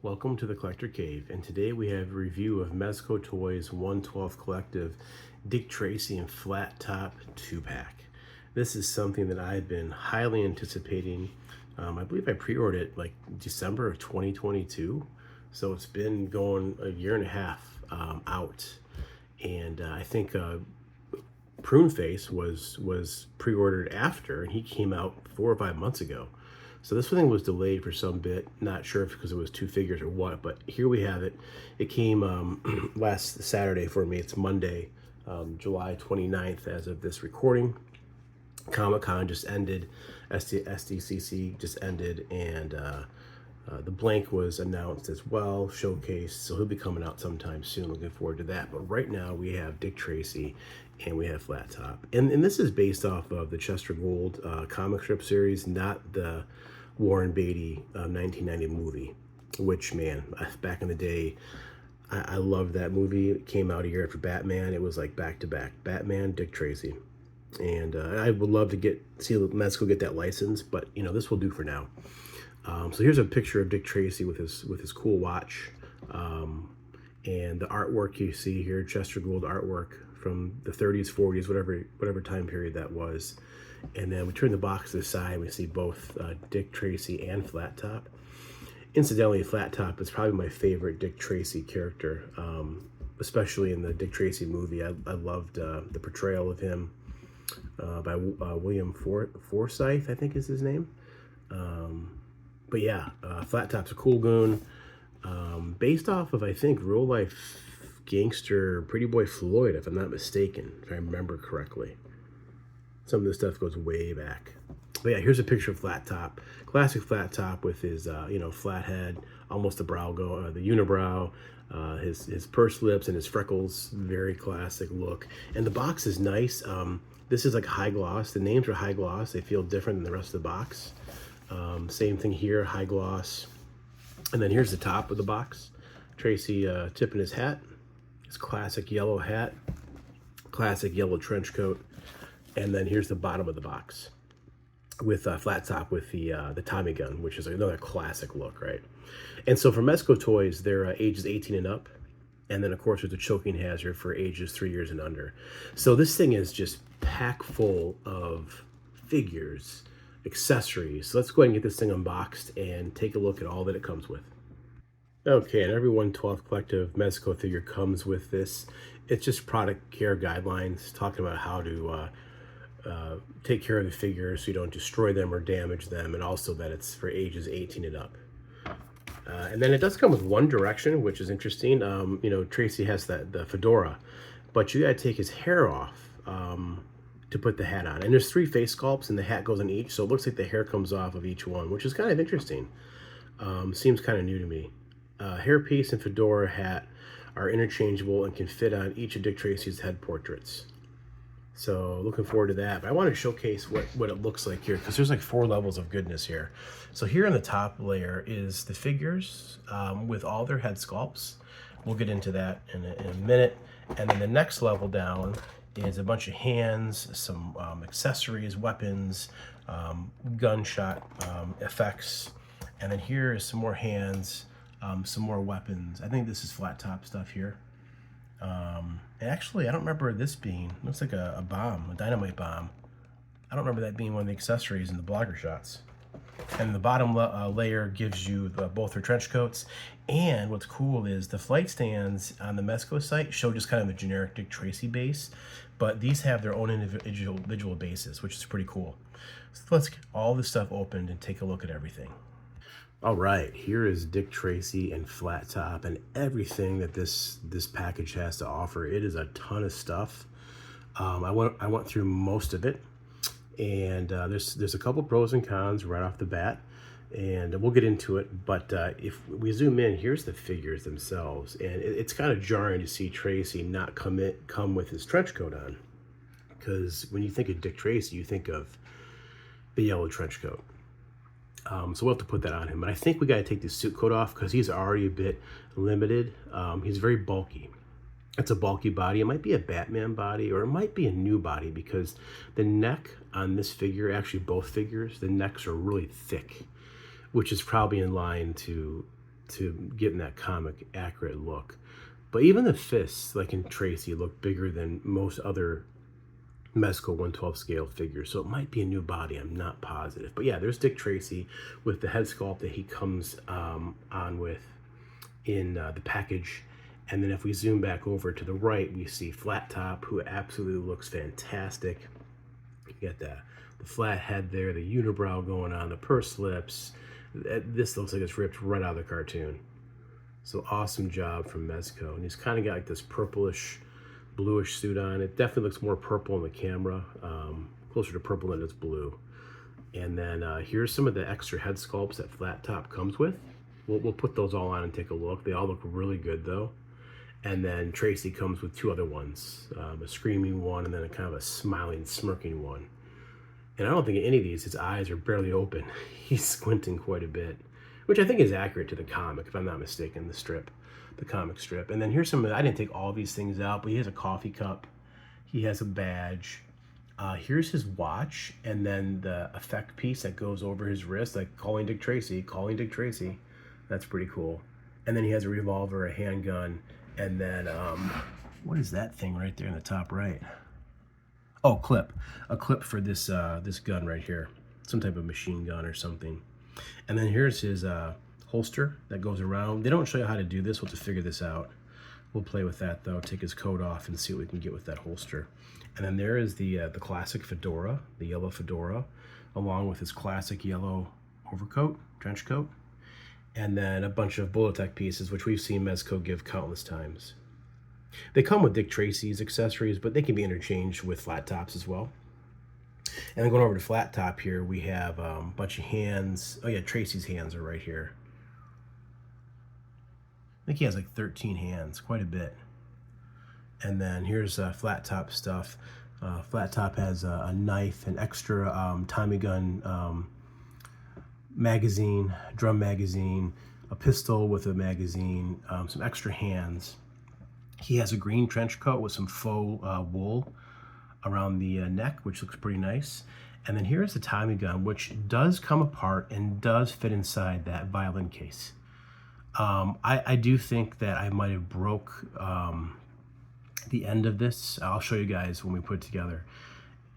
Welcome to the Collector Cave, and today we have a review of Mezco Toyz 1/12 Collective Dick Tracy and Flattop 2-pack. This is something that I've been highly anticipating. I believe I pre-ordered it like December of 2022, so it's been going a year and a half out. And I think Prune Face was pre-ordered after, and he came out 4 or 5 months ago. So this thing was delayed for some bit. Not sure if because it was 2 figures or what, but here we have it. It came last Saturday for me. It's Monday, July 29th as of this recording. Comic-Con just ended, SDCC just ended, and the blank was announced as well, showcased, so he'll be coming out sometime soon. Looking forward to that. But right now we have Dick Tracy and we have Flattop. And this is based off of the Chester Gould comic strip series, not the Warren Beatty 1990 movie, which, man, back in the day, I loved that movie. It came out a year after Batman. It was like back-to-back. Batman, Dick Tracy. And I would love to see Mezco get that license, but, you know, this will do for now. So here's a picture of Dick Tracy with his cool watch, and the artwork you see here, Chester Gould artwork from the 30s, 40s, whatever time period that was. And then we turn the box to the side, and we see both Dick Tracy and Flattop. Incidentally, Flattop is probably my favorite Dick Tracy character, especially in the Dick Tracy movie. I loved the portrayal of him by William Forsythe, I think is his name. But yeah, Flattop's a cool goon, based off of, I think, real life gangster Pretty Boy Floyd, if I'm not mistaken, if I remember correctly. Some of this stuff goes way back. But yeah, here's a picture of Flattop, classic Flattop with his flat head, almost the unibrow, his pursed lips and his freckles, very classic look. And the box is nice. This is like high gloss. The names are high gloss. They feel different than the rest of the box. Same thing here, high gloss. And then here's the top of the box. Tracy tipping his hat, his classic yellow hat, classic yellow trench coat. And then here's the bottom of the box with Flattop with the Tommy gun, which is another classic look, right? And so for Mezco Toyz, they're ages 18 and up. And then, of course, there's a choking hazard for ages 3 years and under. So this thing is just packed full of figures, accessories. So let's go ahead and get this thing unboxed and take a look at all that it comes with. Okay, and every 1/12 Collective Mezco figure comes with this. It's just product care guidelines talking about how to take care of the figures so you don't destroy them or damage them, and also that it's for ages 18 and up. And then it does come with one direction, which is interesting. Tracy has the fedora, but you gotta take his hair off to put the hat on. And there's 3 face sculpts, and the hat goes on each, so it looks like the hair comes off of each one, which is kind of interesting. Seems kind of new to me. Hairpiece and fedora hat are interchangeable and can fit on each of Dick Tracy's head portraits. So looking forward to that. But I want to showcase what it looks like here, because there's like 4 levels of goodness here. So here in the top layer is the figures with all their head sculpts. We'll get into that in a minute. And then the next level down is a bunch of hands, some accessories, weapons, gunshot effects. And then here is some more hands, some more weapons. I think this is Flattop stuff here. Actually, I don't remember this being, looks like a bomb, a dynamite bomb. I don't remember that being one of the accessories in the blogger shots. And the bottom layer gives you both their trench coats. And what's cool is the flight stands on the Mezco site show just kind of the generic Dick Tracy base, but these have their own individual bases, which is pretty cool. So let's get all this stuff opened and take a look at everything. All right, here is Dick Tracy and Flattop and everything that this package has to offer. It is a ton of stuff. I went through most of it, and there's a couple pros and cons right off the bat, and we'll get into it. But if we zoom in, here's the figures themselves, and it's kind of jarring to see Tracy not come with his trench coat on, because when you think of Dick Tracy, you think of the yellow trench coat. So we'll have to put that on him. But I think we got to take the suit coat off because he's already a bit limited. He's very bulky. It's a bulky body. It might be a Batman body, or it might be a new body, because the neck on this figure, actually both figures, the necks are really thick, which is probably in line to to getting that comic accurate look. But even the fists, like in Tracy, look bigger than most other Mezco 112 scale figures. So it might be a new body, I'm not positive. But yeah, there's Dick Tracy with the head sculpt that he comes on with in the package. And then if we zoom back over to the right, we see Flattop, who absolutely looks fantastic. You get the flat head there, the unibrow going on, the pursed lips. This looks like it's ripped right out of the cartoon. So awesome job from Mezco. And he's kind of got like this purplish, bluish suit on. It definitely looks more purple in the camera, closer to purple than it's blue. And then here's some of the extra head sculpts that Flattop comes with. We'll put those all on and take a look. They all look really good though. And then Tracy comes with 2 other ones, a screaming one and then a kind of a smiling, smirking one. And I don't think any of these, his eyes are barely open. He's squinting quite a bit, which I think is accurate to the comic, if I'm not mistaken, the comic strip. And then here's some of the, I didn't take all these things out, but he has a coffee cup. He has a badge. Here's his watch, and then the effect piece that goes over his wrist, like calling Dick Tracy, calling Dick Tracy. That's pretty cool. And then he has a revolver, a handgun, and then, what is that thing right there in the top right? Oh, clip. A clip for this this gun right here. Some type of machine gun or something. And then here's his holster that goes around. They don't show you how to do this. We'll have to figure this out. We'll play with that though. Take his coat off and see what we can get with that holster. And then there is the classic fedora, the yellow fedora, along with his classic yellow overcoat, trench coat. And then a bunch of Bulletech pieces, which we've seen Mezco give countless times. They come with Dick Tracy's accessories, but they can be interchanged with Flattops as well. And then going over to Flattop here, we have a bunch of hands. Oh yeah, Tracy's hands are right here. I think he has like 13 hands, quite a bit. And then here's Flattop stuff. Flattop has a knife, an extra Tommy gun magazine, drum magazine, a pistol with a magazine, some extra hands. He has a green trench coat with some faux wool around the neck, which looks pretty nice. And then here's the Tommy gun, which does come apart and does fit inside that violin case. I do think that I might have broke the end of this. I'll show you guys when we put it together.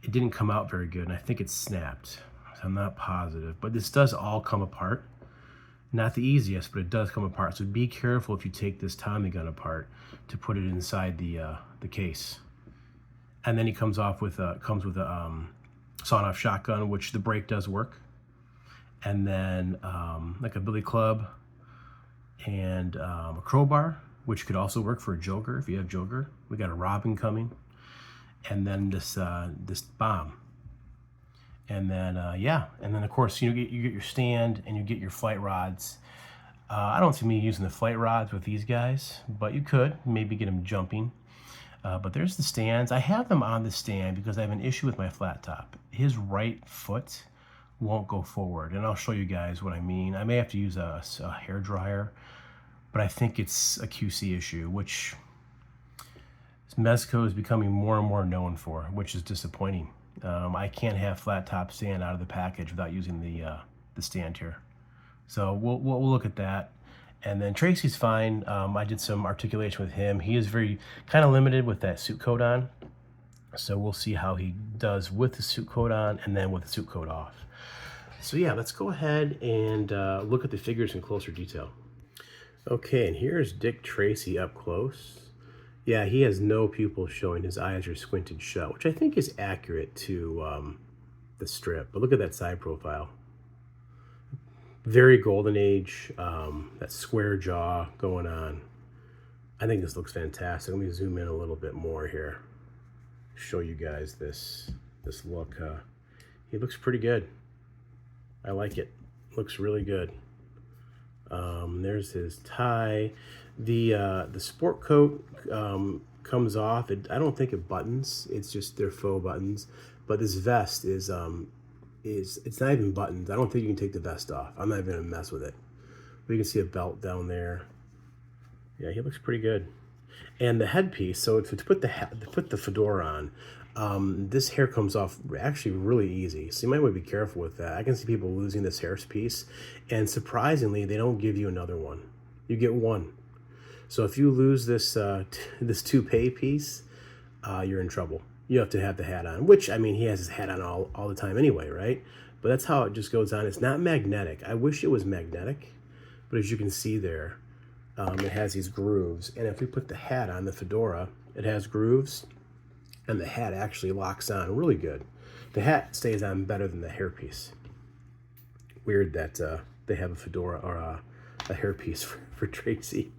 It didn't come out very good, and I think it snapped. I'm not positive, but this does all come apart. Not the easiest, but it does come apart. So be careful if you take this Tommy gun apart to put it inside the case. And then he comes with a sawn-off shotgun, which the break does work. And then like a billy club and a crowbar, which could also work for a joker if you have joker. We got a robin coming, and then this bomb. And then, yeah, and then of course you get your stand and you get your flight rods. I don't see me using the flight rods with these guys, but you could maybe get them jumping. But there's the stands. I have them on the stand because I have an issue with my Flattop. His right foot won't go forward, and I'll show you guys what I mean. I may have to use a hair dryer, but I think it's a QC issue, which Mezco is becoming more and more known for, which is disappointing. I can't have Flattop stand out of the package without using the stand here. So we'll look at that. And then Tracy's fine. I did some articulation with him. He is very kind of limited with that suit coat on. So we'll see how he does with the suit coat on and then with the suit coat off. So yeah, let's go ahead and look at the figures in closer detail. Okay, and here's Dick Tracy up close. Yeah, he has no pupils showing. His eyes are squinted shut, which I think is accurate to the strip. But look at that side profile. Very golden age, that square jaw going on. I think this looks fantastic. Let me zoom in a little bit more here. Show you guys this look. He looks pretty good. I like it. Looks really good. There's his tie. The sport coat comes off. I don't think it buttons. It's just their faux buttons. But this vest is it's not even buttons. I don't think you can take the vest off. I'm not even gonna mess with it. But you can see a belt down there. Yeah, he looks pretty good. And the headpiece. So to put the fedora on, this hair comes off actually really easy. So you might want to be careful with that. I can see people losing this hair piece, and surprisingly, they don't give you another one. You get one. So if you lose this this toupee piece, you're in trouble. You have to have the hat on, which, I mean, he has his hat on all the time anyway, right? But that's how it just goes on. It's not magnetic. I wish it was magnetic, but as you can see there, it has these grooves. And if we put the hat on, the fedora, it has grooves, and the hat actually locks on really good. The hat stays on better than the hairpiece. Weird that they have a fedora or a hairpiece for Tracy.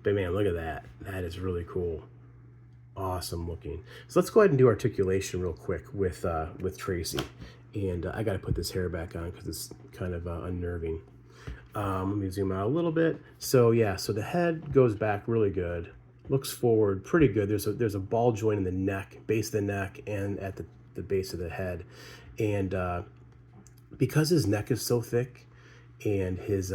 But man, look at that. That is really cool. Awesome looking. So let's go ahead and do articulation real quick with Tracy. And I got to put this hair back on because it's kind of unnerving. Let me zoom out a little bit. So yeah, so the head goes back really good. Looks forward pretty good. There's a ball joint in the neck, base of the neck, and at the base of the head. And because his neck is so thick and his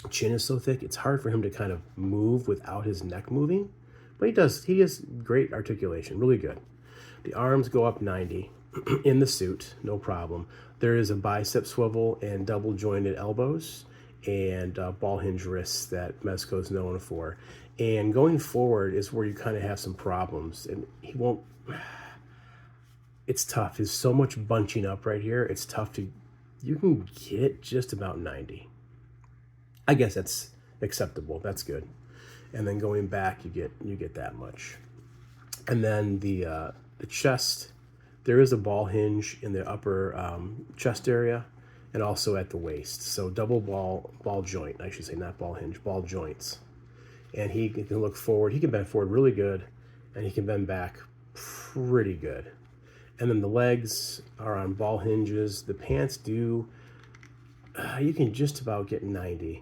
chin is so thick, it's hard for him to kind of move without his neck moving. But he has great articulation, really good. The arms go up 90 in the suit, no problem. There is a bicep swivel and double jointed elbows and ball hinge wrists that Mezco is known for. And going forward is where you kind of have some problems. And he won't, it's tough. There's so much bunching up right here. It's tough to, you can get just about 90. I guess that's acceptable. That's good. And then going back, you get that much. And then the chest, there is a ball hinge in the upper chest area and also at the waist. So double ball joint, I should say, not ball hinge, ball joints. And he can look forward. He can bend forward really good, and he can bend back pretty good. And then the legs are on ball hinges. The pants do, you can just about get 90.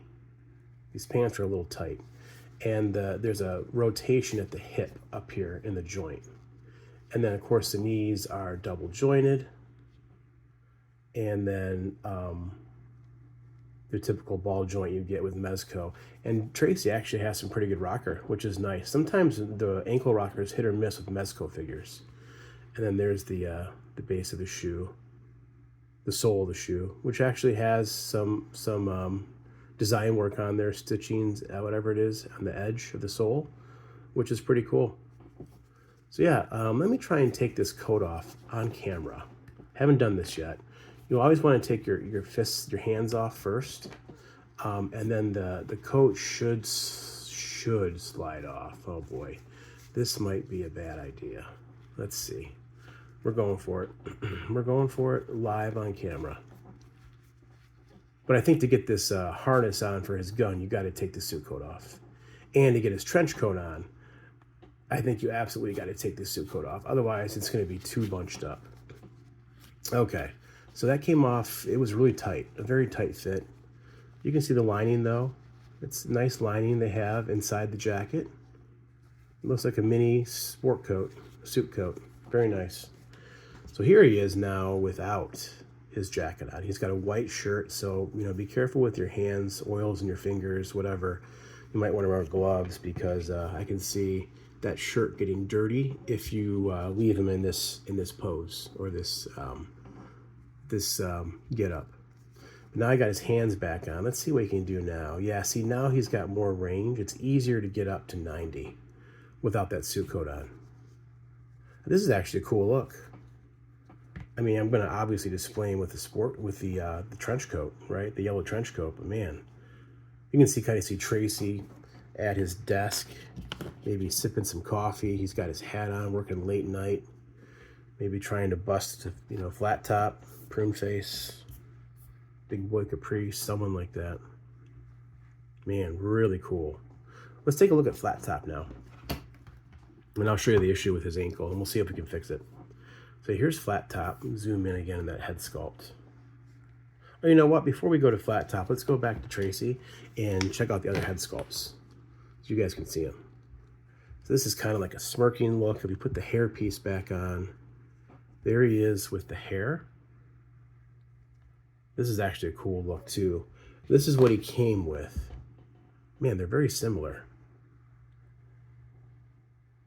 These pants are a little tight. And there's a rotation at the hip up here in the joint. And then, of course, the knees are double jointed. And then the typical ball joint you get with Mezco. And Tracy actually has some pretty good rocker, which is nice. Sometimes the ankle rockers hit or miss with Mezco figures. And then there's the base of the shoe, the sole of the shoe, which actually has some design work on there, stitchings, whatever it is, on the edge of the sole, which is pretty cool. So yeah, let me try and take this coat off on camera. Haven't done this yet. You always want to take your fists, your hands off first, and then the coat should slide off. Oh boy, this might be a bad idea. Let's see. We're going for it. We're going for it live on camera. But I think to get this harness on for his gun, you got to take the suit coat off. And to get his trench coat on, I think you absolutely got to take the suit coat off. Otherwise, it's going to be too bunched up. Okay, so that came off. It was really tight, a very tight fit. You can see the lining, though. It's a nice lining they have inside the jacket. It looks like a mini sport coat, suit coat. Very nice. So here he is now without his jacket on. He's got a white shirt, so be careful with your hands, oils in your fingers, whatever. You might want to wear gloves because I can see that shirt getting dirty if you leave him in this pose or this get up. Now I got his hands back on. Let's see what he can do now. Yeah, see, now he's got more range. It's easier to get up to 90 without that suit coat on. This is actually a cool look. I mean, I'm going to obviously display him with the trench coat, right? The yellow trench coat. But man, you can kind of see Tracy at his desk, maybe sipping some coffee. He's got his hat on, working late night, maybe trying to bust, flat top, prune face, big boy caprice, someone like that. Man, really cool. Let's take a look at flat top now. And I'll show you the issue with his ankle, and we'll see if we can fix it. So here's flat top. Zoom in again in that head sculpt. Oh, you know what? Before we go to flat top, let's go back to Tracy and check out the other head sculpts so you guys can see them. So this is kind of like a smirking look. If we put the hair piece back on, there he is with the hair. This is actually a cool look too. This is what he came with. Man, they're very similar.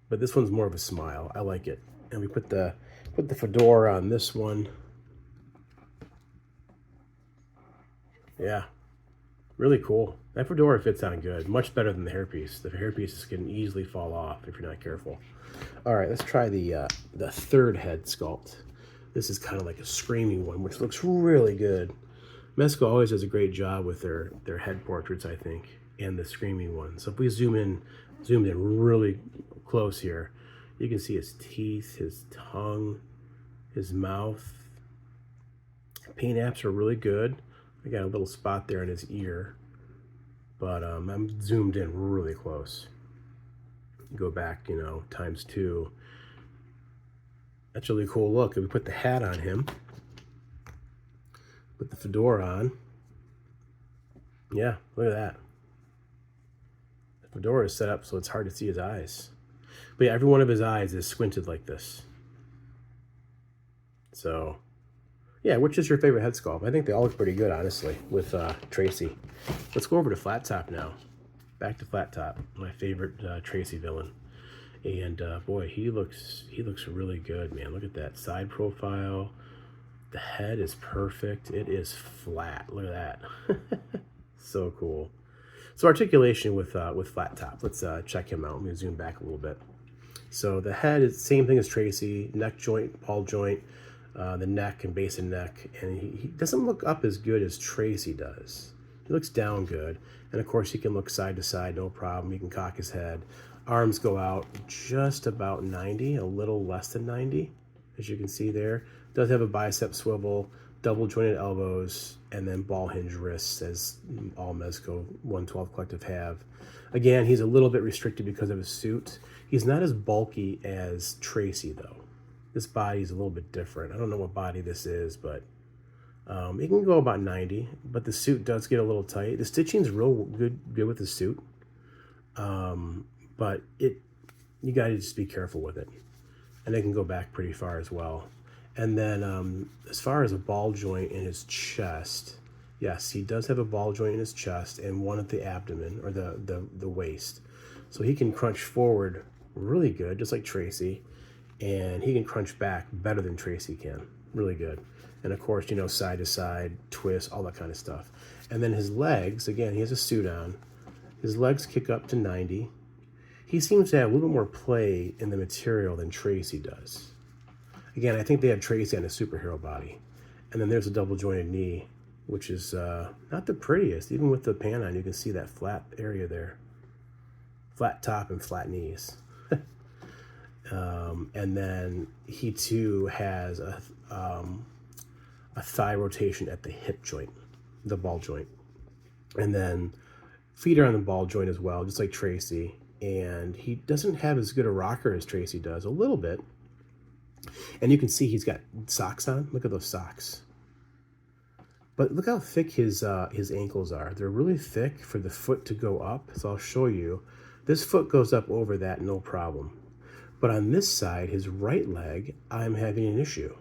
But this one's more of a smile. I like it. And we put the fedora on this one. Yeah. Really cool. That fedora fits on good. Much better than the hairpiece. The hairpieces can easily fall off if you're not careful. All right, let's try the third head sculpt. This is kind of like a screaming one, which looks really good. Mezco always does a great job with their head portraits, I think, and the screaming one. So if we zoomed in really close here, you can see his teeth, his tongue, his mouth. Paint apps are really good. I got a little spot there in his ear, but I'm zoomed in really close. Go back, you know, ×2. That's a really cool look. If we put the hat on him, put the fedora on, yeah, look at that. The fedora is set up so it's hard to see his eyes. But yeah, every one of his eyes is squinted like this. So, yeah, which is your favorite head sculpt? I think they all look pretty good, honestly, with Tracy. Let's go over to Flattop now. Back to Flattop, my favorite Tracy villain. And boy, he looks really good, man. Look at that side profile. The head is perfect. It is flat. Look at that. So cool. So articulation with Flattop. Let's check him out. Let me zoom back a little bit. So the head is the same thing as Tracy. Neck joint, ball joint, the neck and base and neck. And he doesn't look up as good as Tracy does. He looks down good. And of course he can look side to side, no problem. He can cock his head. Arms go out just about 90, a little less than 90, as you can see there. Does have a bicep swivel, double jointed elbows, and then ball hinge wrists, as all Mezco 112 Collective have. Again, he's a little bit restricted because of his suit. He's not as bulky as Tracy, though. This body is a little bit different. I don't know what body this is, but it can go about 90, but the suit does get a little tight. The stitching's real good with the suit. But you got to just be careful with it. And it can go back pretty far as well. And then as far as a ball joint in his chest, yes, he does have a ball joint in his chest and one at the abdomen, or the waist. So he can crunch forward really good, just like Tracy. And he can crunch back better than Tracy can. Really good. And of course, you know, side to side, twist, all that kind of stuff. And then his legs, again, he has a suit on. His legs kick up to 90. He seems to have a little bit more play in the material than Tracy does. Again, I think they have Tracy on a superhero body. And then there's a double jointed knee, which is not the prettiest. Even with the pan on, you can see that flat area there. Flat top and flat knees. And then he too has a thigh rotation at the hip joint, the ball joint. And then feet are on the ball joint as well, just like Tracy. And he doesn't have as good a rocker as Tracy does, a little bit. And you can see he's got socks on. Look at those socks. But look how thick his ankles are. They're really thick for the foot to go up. So I'll show you. This foot goes up over that, no problem. But on this side, his right leg, I'm having an issue.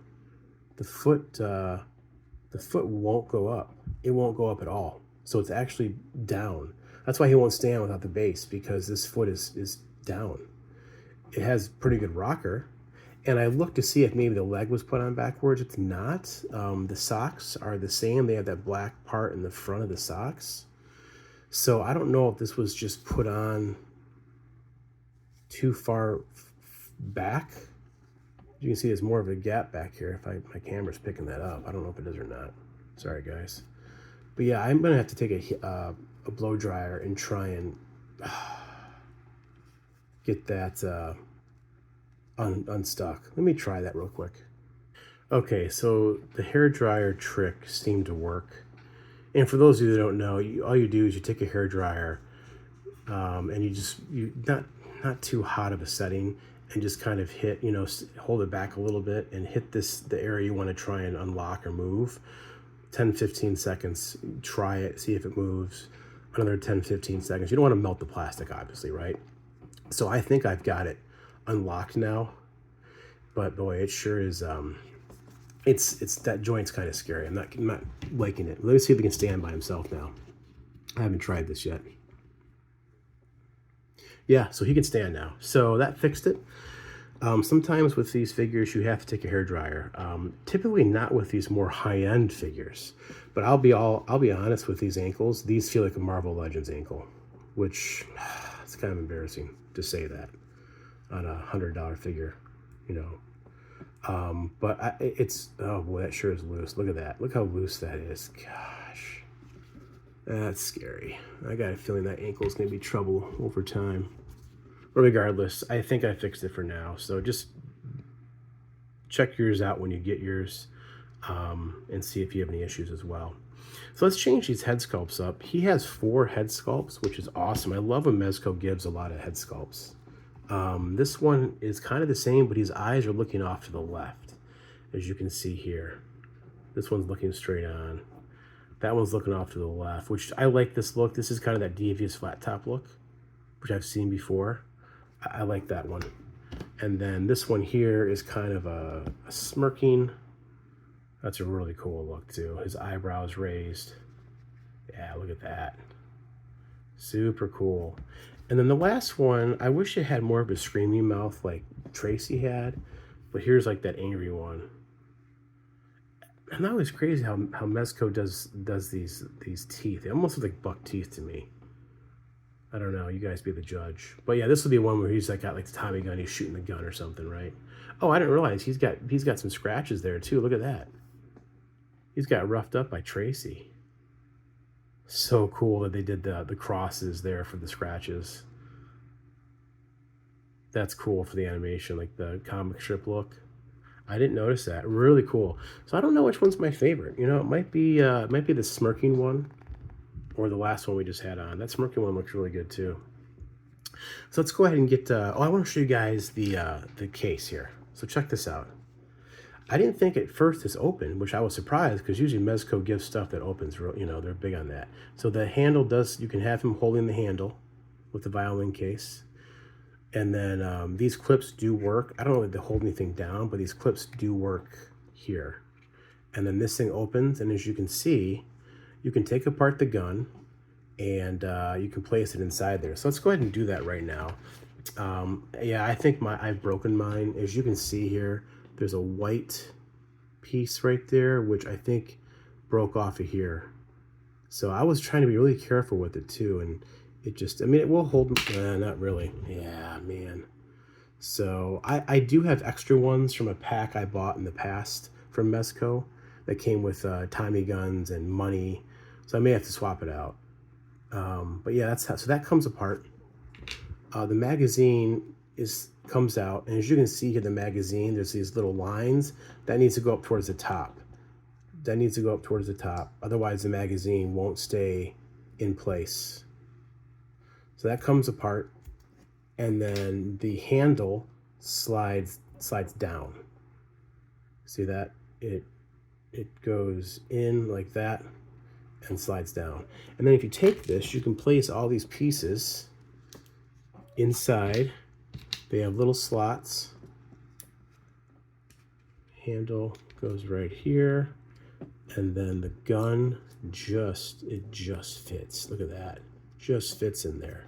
The foot won't go up. It won't go up at all. So it's actually down. That's why he won't stand without the base, because this foot is down. It has pretty good rocker. And I looked to see if maybe the leg was put on backwards. It's not. The socks are the same. They have that black part in the front of the socks. So I don't know if this was just put on too far back. You can see there's more of a gap back here. If my camera's picking that up. I don't know if it is or not. Sorry, guys. But yeah, I'm going to have to take a blow dryer and try and get that unstuck. Let me try that real quick. Okay, so the hair dryer trick seemed to work. And for those of you that don't know, all you do is you take a hair dryer and you not too hot of a setting, and just kind of hit, you know, hold it back a little bit and hit the area you want to try and unlock or move. 10-15 seconds, try it, see if it moves. Another 10-15 seconds. You don't want to melt the plastic, obviously, right? So I think I've got it unlocked now, but boy, it sure is. It's that joint's kind of scary. I'm not liking it. Let me see if he can stand by himself now. I haven't tried this yet. Yeah, so he can stand now. So that fixed it. Sometimes with these figures, you have to take a hair dryer. Typically not with these more high-end figures, but I'll be honest with these ankles. These feel like a Marvel Legends ankle, which it's kind of embarrassing to say that on a $100 figure, you know. But it's, oh boy, that sure is loose. Look at that. Look how loose that is. Gosh, that's scary. I got a feeling that ankle is going to be trouble over time. But regardless, I think I fixed it for now. So just check yours out when you get yours, and see if you have any issues as well. So let's change these head sculpts up. He has 4 head sculpts, which is awesome. I love when Mezco gives a lot of head sculpts. This one is kind of the same, but his eyes are looking off to the left, as you can see here. This one's looking straight on. That one's looking off to the left, which I like this look. This is kind of that devious flat top look, which I've seen before. I like that one. And then this one here is kind of a smirking. That's a really cool look too. His eyebrows raised. Yeah, look at that. Super cool. And then the last one, I wish it had more of a screaming mouth like Tracy had, but here's like that angry one. And that was crazy how Mezco does these teeth. They almost look like buck teeth to me. I don't know, you guys be the judge. But yeah, this will be one where he's like got like the Tommy gun, he's shooting the gun or something, right? Oh, I didn't realize he's got some scratches there too. Look at that. He's got roughed up by Tracy. So cool that they did the crosses there for the scratches. That's cool for the animation, like the comic strip look. I didn't notice that. Really cool. So I don't know which one's my favorite. You know, it might be the smirking one, or the last one we just had on. That smirking one looks really good too. So let's go ahead and get, oh, I want to show you guys the case here. So check this out. I didn't think at first this opened, which I was surprised because usually Mezco gives stuff that opens, you know, they're big on that. So the handle does, you can have him holding the handle with the violin case. And then these clips do work. I don't know if they hold anything down, but these clips do work here. And then this thing opens, and as you can see, you can take apart the gun and you can place it inside there. So let's go ahead and do that right now. Yeah, I think I've broken mine. As you can see here, there's a white piece right there, which I think broke off of here. So I was trying to be really careful with it too. And it just, I mean, it will hold, not really. Yeah, man. So I do have extra ones from a pack I bought in the past from Mezco that came with Tommy guns and money. So I may have to swap it out. But yeah, that's how, so that comes apart. The magazine comes out, and as you can see here, the magazine, there's these little lines that needs to go up towards the top. That needs to go up towards the top. Otherwise, the magazine won't stay in place. So that comes apart, and then the handle slides down. See that? It goes in like that and slides down. And then if you take this, you can place all these pieces inside. They have little slots. Handle goes right here, and then the gun just fits. Look at that, just fits in there.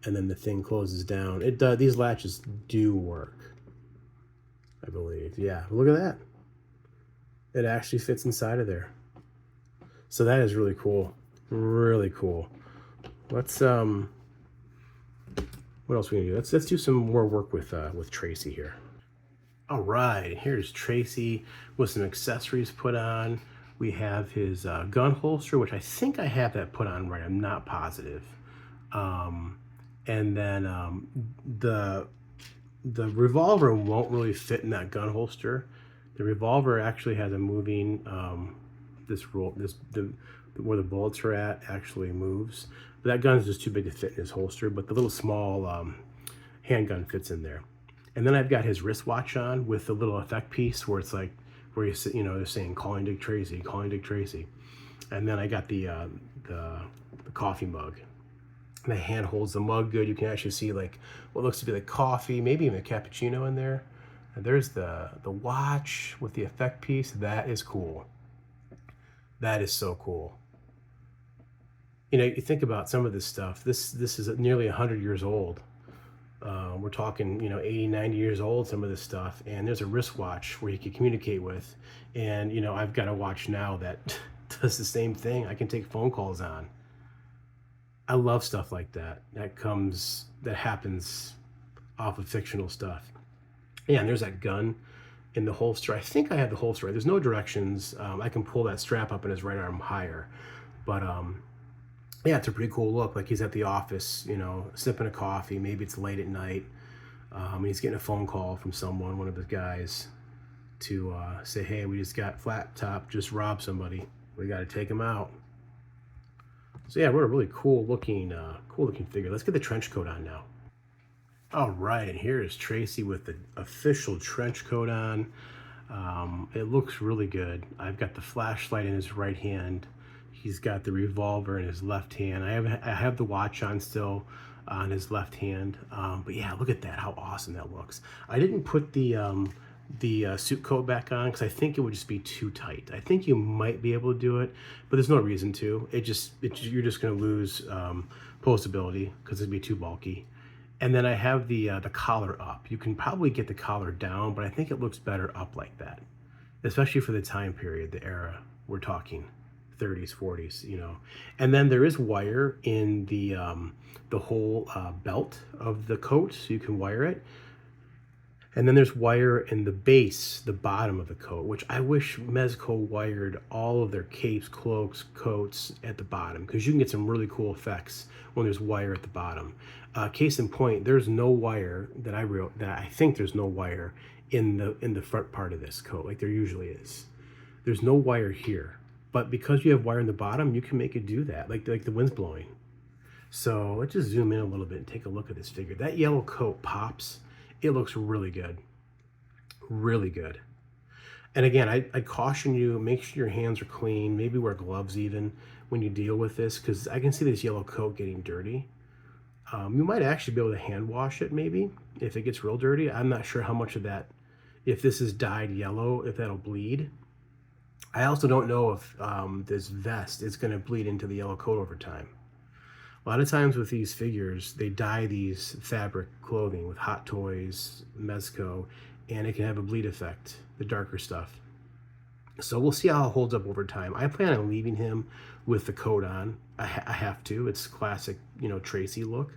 And then the thing closes down. It does. These latches do work, I believe. Yeah, look at that. It actually fits inside of there. So that is really cool. Really cool. Let's what else are we gonna do? Let's do some more work with Tracy here. All right, here's Tracy with some accessories put on. We have his gun holster, which I think I have that put on right. I'm not positive. And then the revolver won't really fit in that gun holster. The revolver actually has a moving, where the bullets are at actually moves. But that gun is just too big to fit in his holster, but the little small handgun fits in there. And then I've got his wristwatch on with the little effect piece where it's like, where you know, they're saying calling Dick Tracy, calling Dick Tracy. And then I got the coffee mug. And the hand holds the mug good. You can actually see like what looks to be like coffee, maybe even a cappuccino in there. And there's the watch with the effect piece. That is cool. That is so cool. You know, you think about some of this stuff. This is nearly 100 years old. We're talking, 80, 90 years old, some of this stuff. And there's a wristwatch where he can communicate with. And, I've got a watch now that does the same thing. I can take phone calls on. I love stuff like that. That happens off of fictional stuff. Yeah, and there's that gun in the holster. I think I have the holster right. There's no directions. I can pull that strap up in his right arm higher. But yeah, it's a pretty cool look. Like he's at the office, sipping a coffee. Maybe it's late at night. He's getting a phone call from someone, one of the guys, to say, hey, we just got Flattop just robbed somebody. We got to take him out. So yeah, we're a really cool looking figure. Let's get the trench coat on now. All right, and here is Tracy with the official trench coat on. It looks really good. I've got the flashlight in his right hand. He's got the revolver in his left hand. I have the watch on still on his left hand. But yeah, look at that, how awesome that looks. I didn't put the suit coat back on because I think it would just be too tight. I think you might be able to do it, but there's no reason to. You're just going to lose posability because it'd be too bulky. And then I have the collar up. You can probably get the collar down, but I think it looks better up like that, especially for the time period, the era we're talking, 30s, 40s, And then there is wire in the whole belt of the coat, so you can wire it. And then there's wire in the base, the bottom of the coat, which I wish Mezco wired all of their capes, cloaks, coats at the bottom, because you can get some really cool effects when there's wire at the bottom. Case in point, there's no wire that I think there's no wire in the front part of this coat, like there usually is. There's no wire here, but because you have wire in the bottom, you can make it do that, like the wind's blowing. So let's just zoom in a little bit and take a look at this figure. That yellow coat pops. It looks really good. Really good. And again, I caution you, make sure your hands are clean. Maybe wear gloves even when you deal with this, because I can see this yellow coat getting dirty. You might actually be able to hand wash it maybe if it gets real dirty. I'm not sure how much of that, if this is dyed yellow, if that'll bleed. I also don't know if this vest is going to bleed into the yellow coat over time. A lot of times with these figures, they dye these fabric clothing with Hot Toys, Mezco, and it can have a bleed effect, the darker stuff. So we'll see how it holds up over time. I plan on leaving him with the coat on. I have to. It's classic, Tracy look.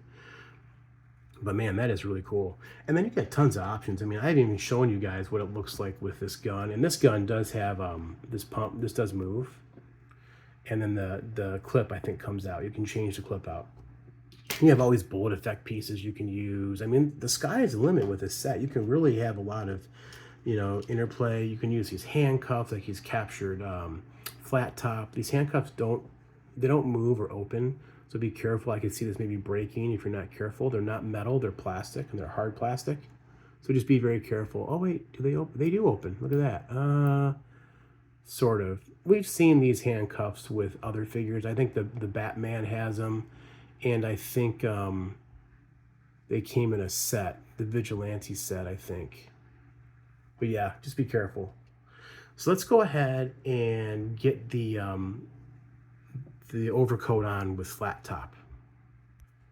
But man, that is really cool. And then you got tons of options. I mean, I haven't even shown you guys what it looks like with this gun. And this gun does have this pump. This does move. And then the clip, I think, comes out. You can change the clip out. You have all these bullet effect pieces you can use. I mean, the sky is the limit with this set. You can really have a lot of, interplay. You can use these handcuffs, like he's captured Flattop. These handcuffs don't move or open, so be careful. I can see this maybe breaking if you're not careful. They're not metal, they're plastic, and they're hard plastic. So just be very careful. Oh wait, do they open? They do open. Look at that. Sort of. We've seen these handcuffs with other figures. I think the Batman has them, and I think they came in a set, the Vigilante set, I think. But yeah, just be careful. So let's go ahead and get the overcoat on with Flattop.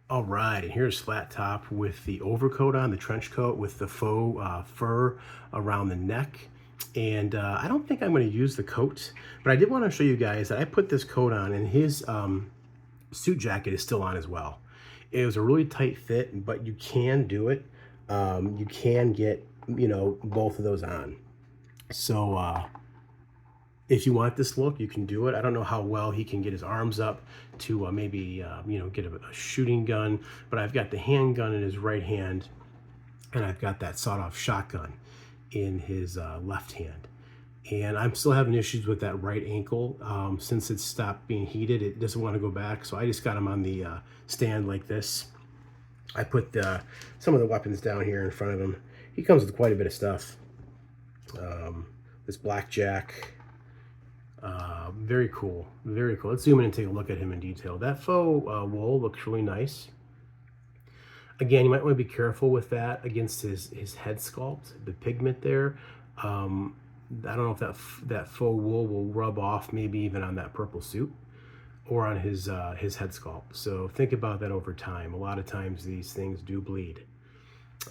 All right, and here's Flattop with the overcoat on, the trench coat with the faux fur around the neck. And I don't think I'm going to use the coat, but I did want to show you guys that I put this coat on, and his suit jacket is still on as well. It was a really tight fit, but you can do it. You can get, both of those on. So if you want this look, you can do it. I don't know how well he can get his arms up to maybe, get a shooting gun, but I've got the handgun in his right hand, and I've got that sawed-off shotgun in his left hand. And I'm still having issues with that right ankle. Since it's stopped being heated, it doesn't want to go back. So I just got him on the stand like this. I put some of the weapons down here in front of him. He comes with quite a bit of stuff. This blackjack. Very cool. Very cool. Let's zoom in and take a look at him in detail. That faux wool looks really nice. Again, you might want to be careful with that against his head sculpt, the pigment there. I don't know if that faux wool will rub off maybe even on that purple suit or on his head sculpt. So think about that over time. A lot of times these things do bleed.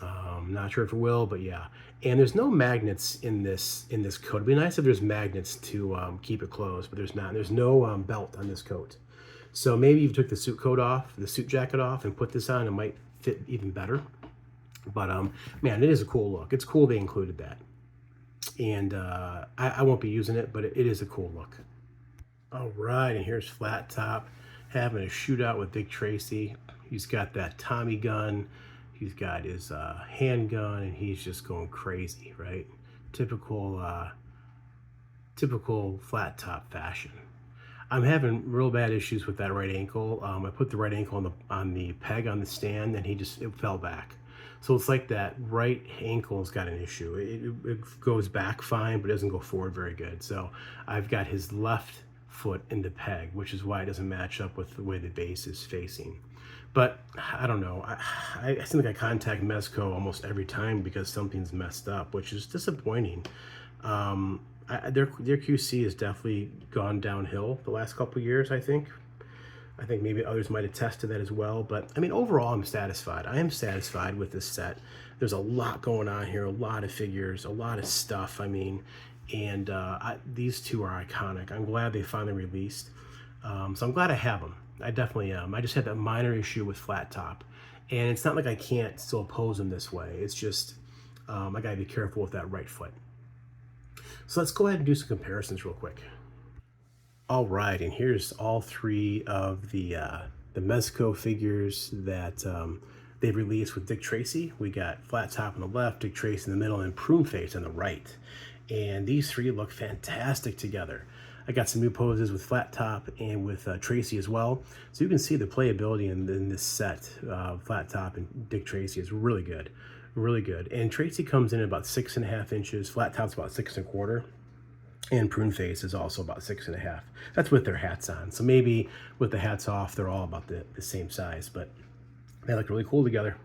Not sure if it will, but yeah. And there's no magnets in this coat. It'd be nice if there's magnets to keep it closed, but there's not. There's no belt on this coat. So maybe if you took the suit coat off, the suit jacket off, and put this on, it might fit even better. But man, it is a cool look. It's cool they included that. And I won't be using it, but it is a cool look. All right, and here's Flattop having a shootout with Dick Tracy. He's got that Tommy gun. He's got his handgun, and he's just going crazy, right? Typical, typical Flattop fashion. I'm having real bad issues with that right ankle. I put the right ankle on the peg on the stand, and it fell back. So it's like that right ankle's got an issue. It goes back fine, but it doesn't go forward very good. So I've got his left foot in the peg, which is why it doesn't match up with the way the base is facing. But I don't know. I seem like I contact Mezco almost every time because something's messed up, which is disappointing. Their QC has definitely gone downhill the last couple years, I think. I think maybe others might attest to that as well. But I mean, overall, I'm satisfied. I am satisfied with this set. There's a lot going on here, a lot of figures, a lot of stuff. I mean, and these two are iconic. I'm glad they finally released. So I'm glad I have them. I definitely am. I just had that minor issue with Flattop. And it's not like I can't still pose them this way. It's just, I gotta be careful with that right foot. So let's go ahead and do some comparisons real quick. All right, and here's all three of the Mezco figures that they've released with Dick Tracy. We got Flattop on the left, Dick Tracy in the middle, and Pruneface on the right. And these three look fantastic together. I got some new poses with Flattop and with Tracy as well. So you can see the playability in this set. Flattop and Dick Tracy is really good, really good. And Tracy comes in at about 6.5 inches. Flattop's about 6.25. And Pruneface is also about 6.5. That's with their hats on. So maybe with the hats off, they're all about the same size, but they look really cool together.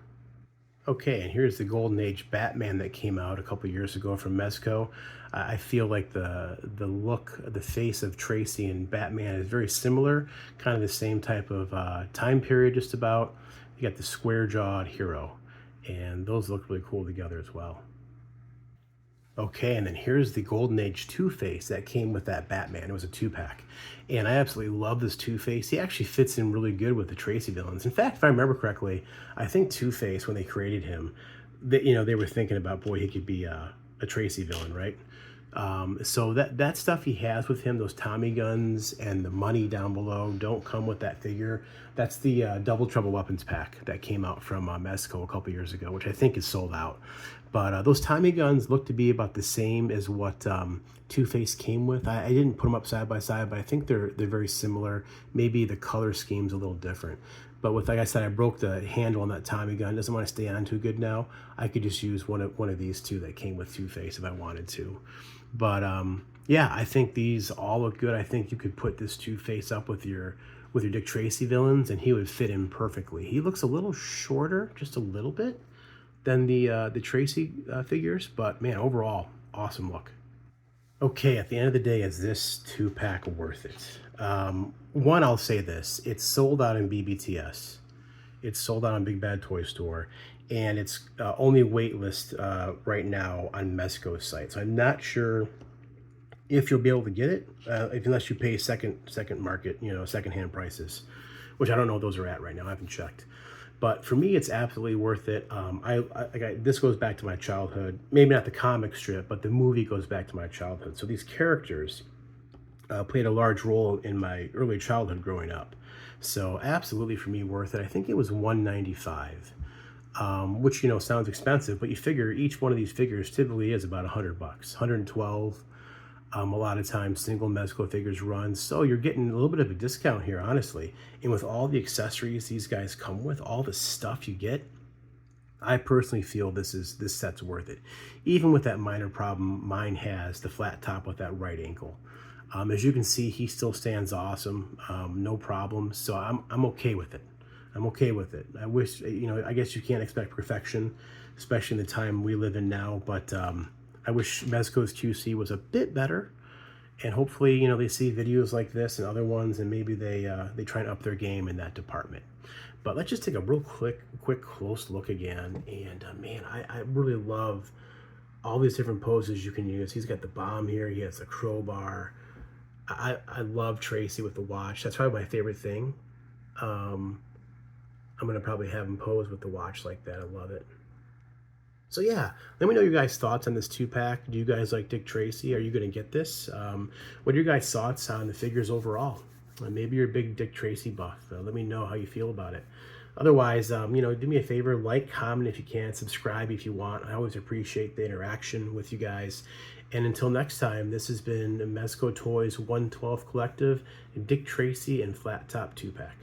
Okay, and here's the Golden Age Batman that came out a couple years ago from Mezco. I feel like the look, the face of Tracy and Batman is very similar, kind of the same type of time period just about. You got the square-jawed hero, and those look really cool together as well. Okay, and then here's the Golden Age Two-Face that came with that Batman. It was a two-pack. And I absolutely love this Two-Face. He actually fits in really good with the Tracy villains. In fact, if I remember correctly, I think Two-Face, when they created him, they were thinking about, boy, he could be a Tracy villain, right? So that stuff he has with him, those Tommy guns and the money down below, don't come with that figure. That's the Double Trouble Weapons pack that came out from Mezco a couple years ago, which I think is sold out. But those Tommy guns look to be about the same as what Two-Face came with. I didn't put them up side by side, but I think they're very similar. Maybe the color scheme's a little different. But with, like I said, I broke the handle on that Tommy gun. It doesn't want to stay on too good now. I could just use one of these two that came with Two-Face if I wanted to. But yeah, I think these all look good. I think you could put this Two-Face up with your Dick Tracy villains, and he would fit in perfectly. He looks a little shorter, just a little bit, than the Tracy figures, but man, overall, awesome look. Okay, at the end of the day, is this two-pack worth it? One, I'll say this: it's sold out in BBTS. It's sold out on Big Bad Toy Store, and it's only waitlist right now on Mezco's site. So I'm not sure if you'll be able to get it, unless you pay second market, secondhand prices, which I don't know what those are at right now. I haven't checked. But for me, it's absolutely worth it. This goes back to my childhood. Maybe not the comic strip, but the movie goes back to my childhood. So these characters played a large role in my early childhood growing up. So absolutely for me worth it. I think it was $195, which sounds expensive, but you figure each one of these figures typically is about $100, $112. A lot of times single Mezco figures run, so you're getting a little bit of a discount here, honestly. And with all the accessories these guys come with, all the stuff you get, I personally feel this set's worth it. Even with that minor problem mine has, the Flattop with that right ankle. As you can see, he still stands awesome, no problem. So I'm okay with it. I'm okay with it. I wish, I guess you can't expect perfection, especially in the time we live in now, but I wish Mezco's QC was a bit better, and hopefully, they see videos like this and other ones, and maybe they try and up their game in that department. But let's just take a real quick close look again. And man, I really love all these different poses you can use. He's got the bomb here. He has the crowbar. I love Tracy with the watch. That's probably my favorite thing. I'm going to probably have him pose with the watch like that. I love it. So yeah, let me know your guys' thoughts on this 2-pack. Do you guys like Dick Tracy? Are you going to get this? What are your guys' thoughts on the figures overall? Maybe you're a big Dick Tracy buff. Let me know how you feel about it. Otherwise, you know, do me a favor, like, comment if you can, subscribe if you want. I always appreciate the interaction with you guys. And until next time, this has been Mezco Toyz 1/12 Collective, Dick Tracy and Flattop 2-pack.